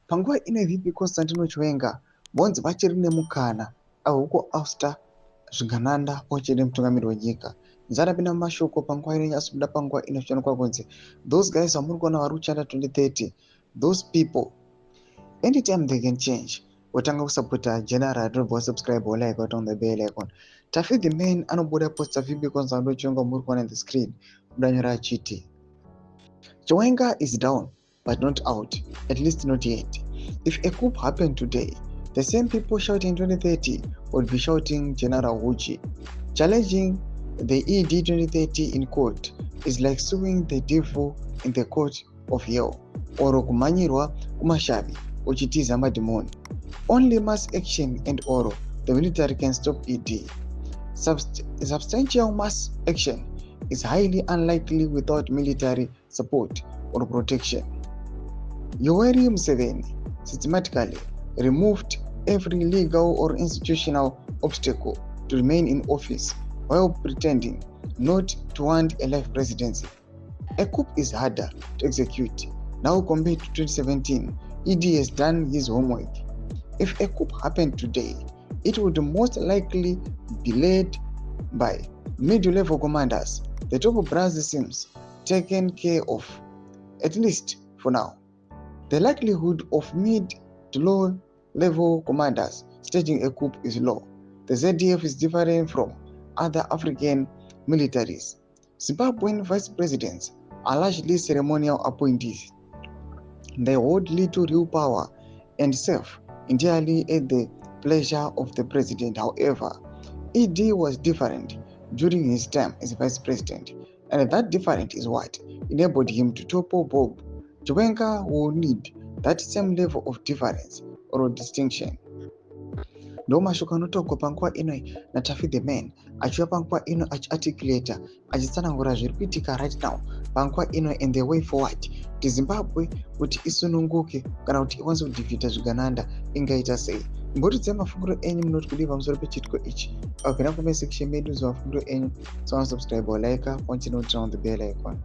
Panguva ine VP Constantino Chiwenga bonzi vachiri nemukana ahuko Auster zvigananda pachiri mutungamiri wenyika. Nzarapinda mumashoko panguva inonyatsa kuda panguva inoshonekwa kunzi those guys vamuri kuona vari kuchanda 2030, those people anytime they can change. Wotanga kusapota general don't subscribe or like on the bell icon. Tafi the man anobuda posta VP Constantino Chiwenga muri kuona on the screen kudanyora achiti Chiwenga is down but not out, at least not yet. If a coup happened today, the same people shouting 2030 would be shouting General Huji. Challenging the ED 2030 in court is like suing the devil in the court of hell, or kumanyirwa kumashavi uchitiza madimoni. Only mass action and oro the military can stop ED. Substantial mass action is highly unlikely without military support or protection. Yoweri Museveni systematically removed every legal or institutional obstacle to remain in office while pretending not to want a life presidency. A coup is harder to execute now compared to 2017. ED has done his homework. If a coup happened today, it would most likely be led by mid-level commanders. The top brass seems taken care of, at least for now. The likelihood of mid to low level commanders staging a coup is low. The ZDF is different from other African militaries. Zimbabwean vice presidents are largely ceremonial appointees. They hold little real power and serve entirely at the pleasure of the president. However, ED was different during his time as vice president, and that difference is what enabled him to topple Bob. Chiwenga will need that same level of difference or distinction. Ndo mashoko anotogwa panguva ino naTafi the man achiva panguva ino achiarticulate achitsanangura zviri kuitika right now panguva ino and the way forward kuti Zimbabwe kuti isununguke kana kuti ikwanise kudhivhita zvigananda ingaita sei. Mbotidze mafungiro enyu munoti kudii pamusoro pechitiko ichi. Kana comment section medu mafungiro enyu, so subscribe or like, continue to on the bell icon.